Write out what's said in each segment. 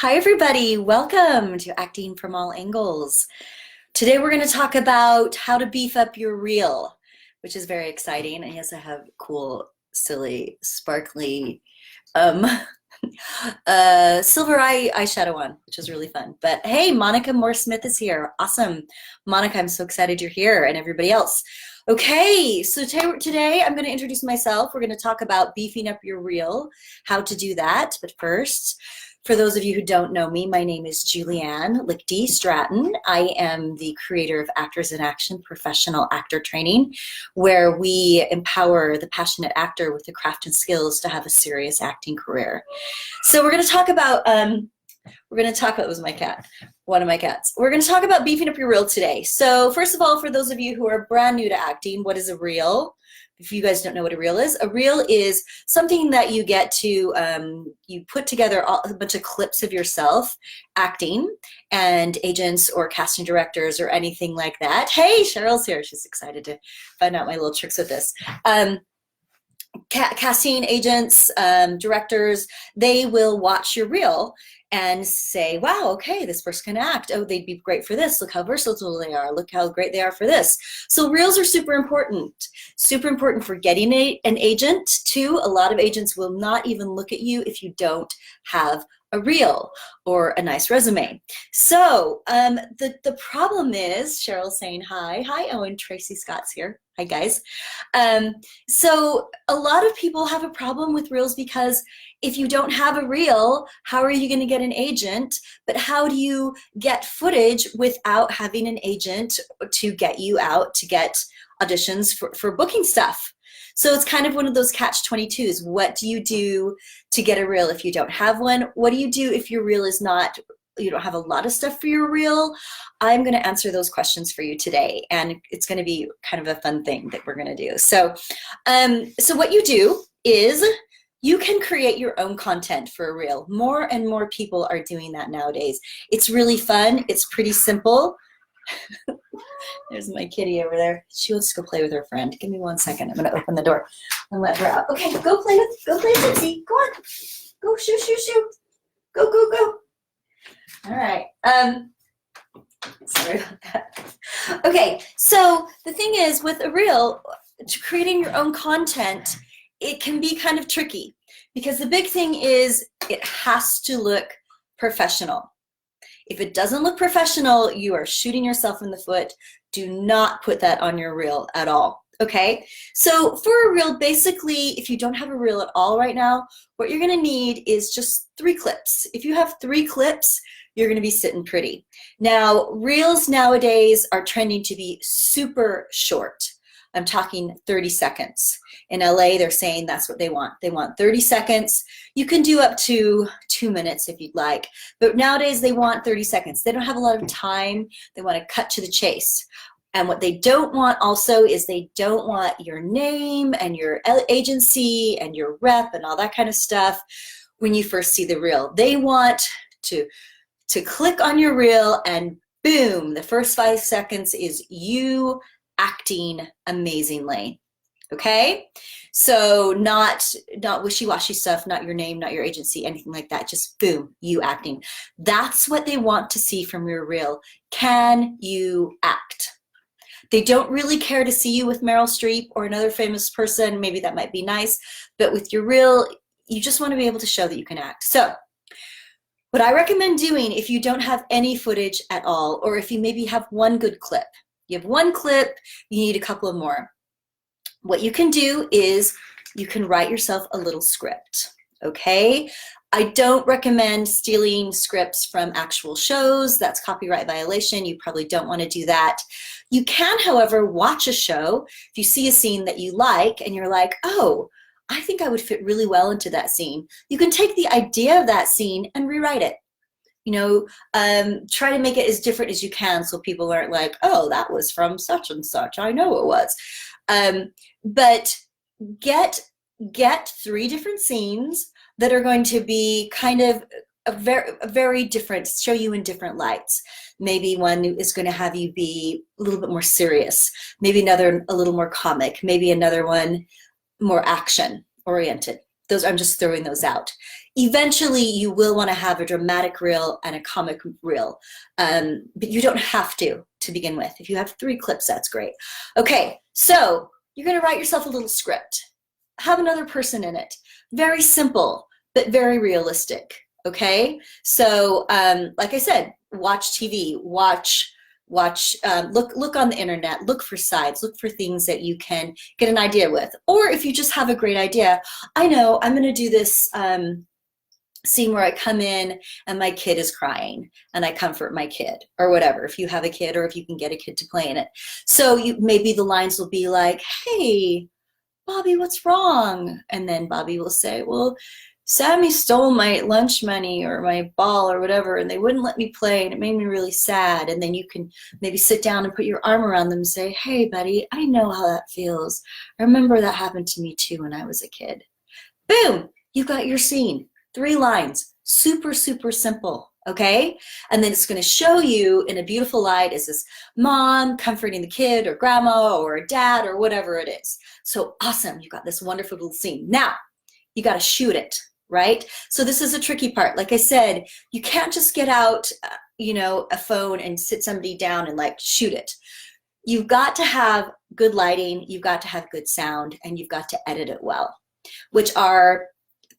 Hi, everybody. Welcome to Acting from All Angles. Today, we're going to talk about how to beef up your reel, which is very exciting. And yes, I have cool, silly, sparkly, um, silver eyeshadow on, which is really fun. But hey, Monica Moore Smith is here. Awesome. Monica, I'm so excited you're here, and everybody else. Okay, so today I'm going to introduce myself. We're going to talk about beefing up your reel, how to do that. But first, for those of you who don't know me, my name is Julianne Lichty Stratton. I am the creator of Actors in Action Professional Actor Training, where we empower the passionate actor with the craft and skills to have a serious acting career. So we're going to talk about, it was my cat, one of my cats. We're going to talk about beefing up your reel today. So first of all, for those of you who are brand new to acting, what is a reel? If you guys don't know what a reel is something that you get to, you put together a bunch of clips of yourself acting, and agents or casting directors or anything like that. Hey, Cheryl's here. She's excited to find out my little tricks with this. Casting agents, directors, they will watch your reel and say, wow, okay, this person can act. Oh, they'd be great for this. Look how versatile they are. Look how great they are for this. So reels are super important for getting an agent too. A lot of agents will not even look at you if you don't have a reel or a nice resume. So the problem is, Cheryl's saying hi. Hi, Owen. Tracy Scott's here. Hi, guys. So a lot of people have a problem with reels because if you don't have a reel, how are you going to get an agent? But how do you get footage without having an agent to get you out to get auditions for booking stuff? So it's kind of one of those catch-22s. What do you do to get a reel if you don't have one? What do you do if your reel is not, you don't have a lot of stuff for your reel? I'm going to answer those questions for you today, and it's going to be kind of a fun thing that we're going to do. So, so what you do is you can create your own content for a reel. More and more people are doing that nowadays. It's really fun. It's pretty simple. There's my kitty over there. She wants to go play with her friend. Give me 1 second. I'm going to open the door and let her out. Okay, go play Tootsie. Go on. Go, shoo. Go. All right. Sorry about that. Okay, so the thing is with a reel, creating your own content, it can be kind of tricky because the big thing is it has to look professional. If it doesn't look professional, you are shooting yourself in the foot. Do not put that on your reel at all, okay? So for a reel, basically, if you don't have a reel at all right now, what you're gonna need is just 3 clips. If you have 3 clips, you're gonna be sitting pretty. Now, reels nowadays are trending to be super short. I'm talking 30 seconds. In LA, they're saying that's what they want. They want 30 seconds. You can do up to 2 minutes if you'd like, but nowadays they want 30 seconds. They don't have a lot of time. They want to cut to the chase. And what they don't want also is they don't want your name and your agency and your rep and all that kind of stuff when you first see the reel. They want to click on your reel and boom, the first 5 seconds is you acting amazingly. Okay, so not wishy-washy stuff, not your name, not your agency, anything like that. Just boom, you acting. That's what they want to see from your reel. Can you act? They don't really care to see you with Meryl Streep or another famous person. Maybe that might be nice, but with your reel, you just want to be able to show that you can act. So what I recommend doing if you don't have any footage at all, or if you maybe have one good clip, you have one clip, you need a couple of more. What you can do is you can write yourself a little script, okay? I don't recommend stealing scripts from actual shows. That's copyright violation. You probably don't want to do that. You can, however, watch a show. If you see a scene that you like and you're like, oh, I think I would fit really well into that scene. You can take the idea of that scene and rewrite it. You know, try to make it as different as you can so people aren't like, oh, that was from such and such. I know it was. But get 3 different scenes that are going to be kind of a very different, show you in different lights. Maybe one is going to have you be a little bit more serious. Maybe another a little more comic. Maybe another one more action oriented. Those, I'm just throwing those out. Eventually, you will want to have a dramatic reel and a comic reel, but you don't have to begin with. If you have 3 clips, that's great. Okay, so you're going to write yourself a little script. Have another person in it. Very simple, but very realistic. Okay, so like I said, watch TV, look on the internet, look for sites, look for things that you can get an idea with. Or if you just have a great idea, I know I'm going to do this scene where I come in and my kid is crying and I comfort my kid, or whatever, if you have a kid or if you can get a kid to play in it. So maybe the lines will be like, hey, Bobby, what's wrong? And then Bobby will say, well, Sammy stole my lunch money or my ball or whatever, and they wouldn't let me play, and it made me really sad. And then you can maybe sit down and put your arm around them and say, hey, buddy, I know how that feels. I remember that happened to me too when I was a kid. Boom, you got your scene. 3 lines, super, super simple, okay? And then it's gonna show you in a beautiful light, is this mom comforting the kid or grandma or dad or whatever it is. So awesome, you got this wonderful little scene. Now, you gotta shoot it, right? So this is a tricky part. Like I said, you can't just get out, a phone and sit somebody down and like shoot it. You've got to have good lighting, you've got to have good sound, and you've got to edit it well, which are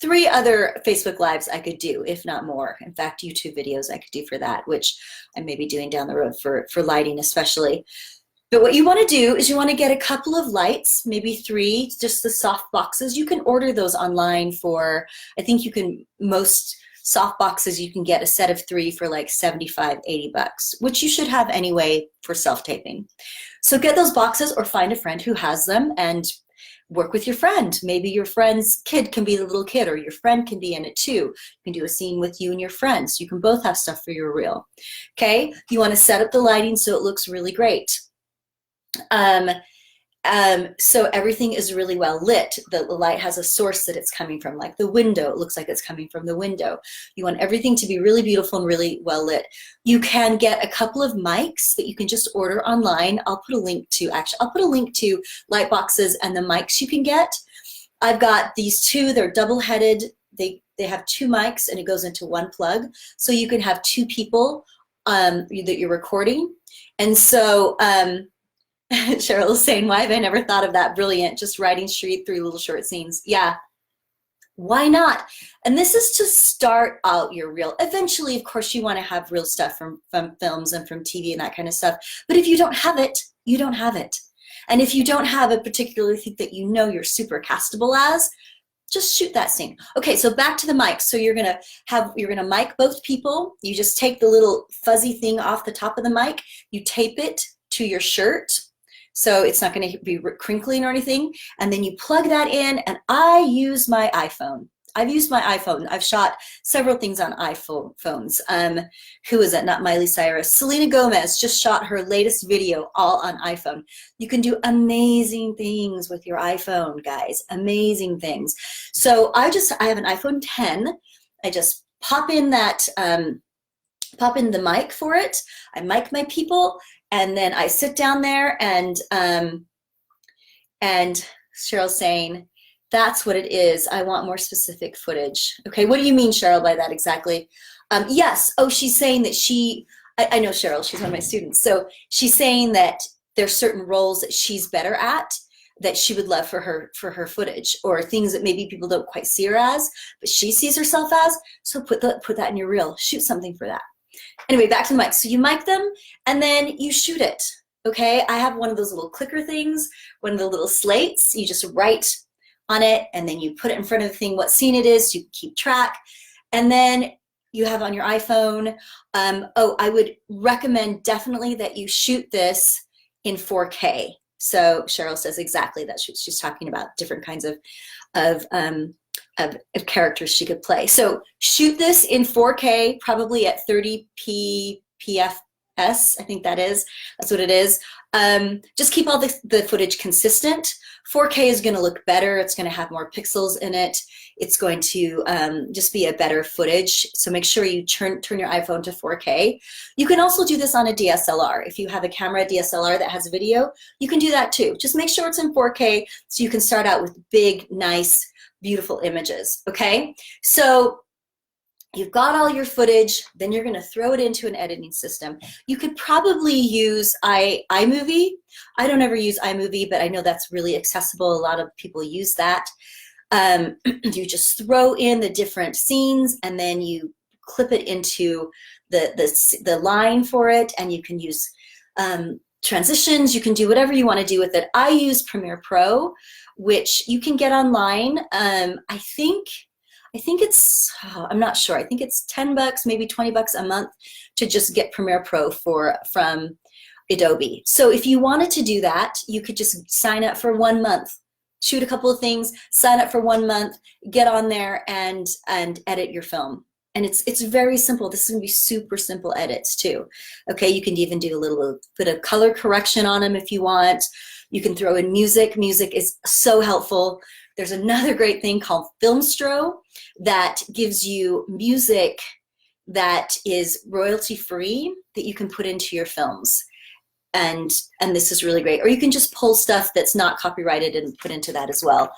3 other Facebook Lives I could do, if not more. In fact, YouTube videos I could do for that, which I may be doing down the road for lighting especially. But what you want to do is you want to get a couple of lights, maybe 3, just the soft boxes. You can order those online for, I think most soft boxes you can get a set of 3 for like 75, 80 bucks, which you should have anyway for self-taping. So get those boxes or find a friend who has them and work with your friend. Maybe your friend's kid can be the little kid, or your friend can be in it too. You can do a scene with you and your friends. You can both have stuff for your reel. Okay, you want to set up the lighting so it looks really great. So everything is really well lit. The light has a source that it's coming from, like the window. It looks like it's coming from the window. You want everything to be really beautiful and really well lit. You can get a couple of mics that you can just order online. I'll put a link to light boxes and the mics you can get. I've got these 2, they're double-headed. They have 2 mics and it goes into 1 plug. So you can have 2 people that you're recording. And so, Cheryl is saying, why have I never thought of that? Brilliant, just writing 3 little short scenes. Yeah, why not? And this is to start out your reel. Eventually, of course, you want to have real stuff from films and from TV and that kind of stuff. But if you don't have it, you don't have it. And if you don't have a particular thing that you know you're super castable as, just shoot that scene. Okay, so back to the mic. So you're gonna mic both people. You just take the little fuzzy thing off the top of the mic, you tape it to your shirt, so it's not going to be crinkling or anything. And then you plug that in, and I use my iPhone. I've shot several things on iPhones. Who is it? Not Miley Cyrus. Selena Gomez just shot her latest video all on iPhone. You can do amazing things with your iPhone, guys. Amazing things. So I have an iPhone 10. I just pop in the mic for it. I mic my people. And then I sit down there and Cheryl's saying, that's what it is. I want more specific footage. Okay, what do you mean, Cheryl, by that exactly? Yes, she's saying that I know Cheryl, she's one of my students. So she's saying that there's certain roles that she's better at that she would love for her footage, or things that maybe people don't quite see her as, but she sees herself as. So put that in your reel, shoot something for that. Anyway, back to the mic. So you mic them and then you shoot it, okay? I have one of those little clicker things, one of the little slates. You just write on it and then you put it in front of the thing, what scene it is, so you can keep track. And then you have on your iPhone. I would recommend definitely that you shoot this in 4K. So Cheryl says exactly that. She's talking about different kinds of characters she could play. So shoot this in 4K, probably at 30p PFS, I think that's what it is. Just keep all the footage consistent. 4K is going to look better. It's going to have more pixels in it. It's going to just be a better footage. So make sure you turn your iPhone to 4K. You can also do this on a DSLR. If you have a camera DSLR that has video, you can do that too. Just make sure it's in 4K so you can start out with big, nice, beautiful images, okay? So You've got all your footage, then you're gonna throw it into an editing system. You could probably use iMovie. I don't ever use iMovie, but I know that's really accessible. A lot of people use that. You just throw in the different scenes and then you clip it into the line for it, and you can use transitions. You can do whatever you want to do with it. I use Premiere Pro, which you can get online. I think it's, oh, I'm not sure. I think it's 10 bucks, maybe 20 bucks a month to just get Premiere Pro from Adobe. So if you wanted to do that, you could just sign up for 1 month, shoot a couple of things, sign up for 1 month, get on there and edit your film. And it's very simple. This is gonna be super simple edits too. Okay, you can even do a little bit of color correction on them if you want. You can throw in music. Music is so helpful. There's another great thing called Filmstro that gives you music that is royalty free that you can put into your films. And this is really great. Or you can just pull stuff that's not copyrighted and put into that as well.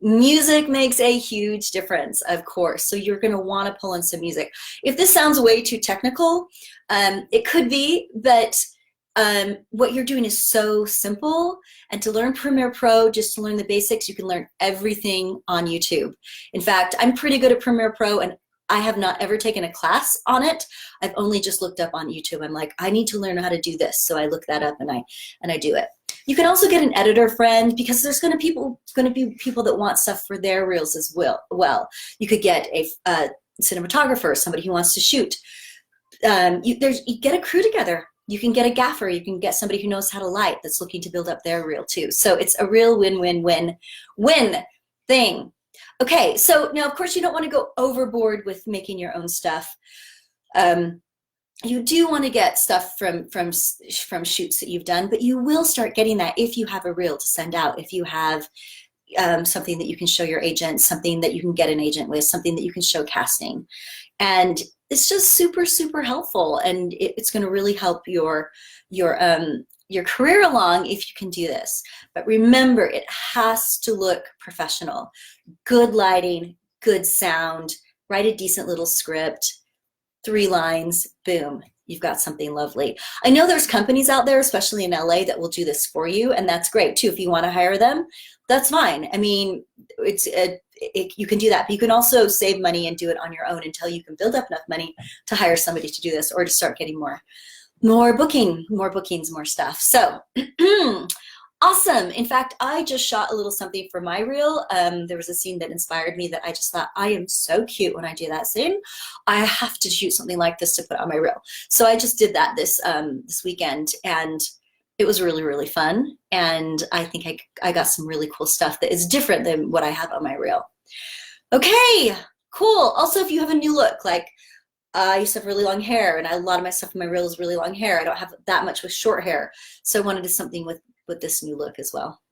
Music makes a huge difference, of course. So you're gonna wanna pull in some music. If this sounds way too technical, it could be, but what you're doing is so simple. And to learn Premiere Pro, just to learn the basics, you can learn everything on YouTube. In fact, I'm pretty good at Premiere Pro, and I have not ever taken a class on it. I've only just looked up on YouTube. I'm like, I need to learn how to do this. So I look that up and I do it. You can also get an editor friend, because there's going to be people that want stuff for their reels as well. You could get a cinematographer, somebody who wants to shoot. You get a crew together. You can get a gaffer. You can get somebody who knows how to light that's looking to build up their reel too. So it's a real win-win-win-win thing. Okay, so now of course you don't want to go overboard with making your own stuff. You do want to get stuff from shoots that you've done, but you will start getting that if you have a reel to send out, if you have something that you can show your agent, something that you can get an agent with, something that you can show casting. And it's just super, super helpful, and it's going to really help your career along if you can do this. But remember, it has to look professional. Good lighting, good sound, write a decent little script, 3 lines, boom, you've got something lovely. I know there's companies out there, especially in LA, that will do this for you, and that's great too. If you want to hire them, that's fine. I mean, you can do that, but you can also save money and do it on your own until you can build up enough money to hire somebody to do this, or to start getting more bookings, more stuff. So awesome. In fact, I just shot a little something for my reel. There was a scene that inspired me that I just thought, I am so cute when I do that scene. I have to shoot something like this to put on my reel. So I just did that this weekend, and it was really, really fun. And I think I got some really cool stuff that is different than what I have on my reel. Okay, cool. Also, if you have a new look, like I used to have really long hair, and a lot of my stuff in my reel is really long hair. I don't have that much with short hair. So I wanted to do something with this new look as well.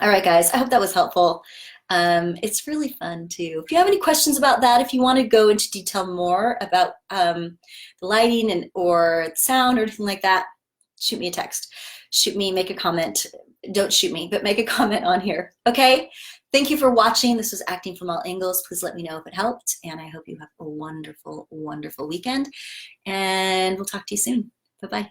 All right, guys, I hope that was helpful. It's really fun too. If you have any questions about that, if you want to go into detail more about the lighting or sound or anything like that, shoot me a text. Shoot me, make a comment. Don't shoot me, but make a comment on here, okay? Thank you for watching. This was Acting from All Angles. Please let me know if it helped, and I hope you have a wonderful, wonderful weekend, and we'll talk to you soon. Bye-bye.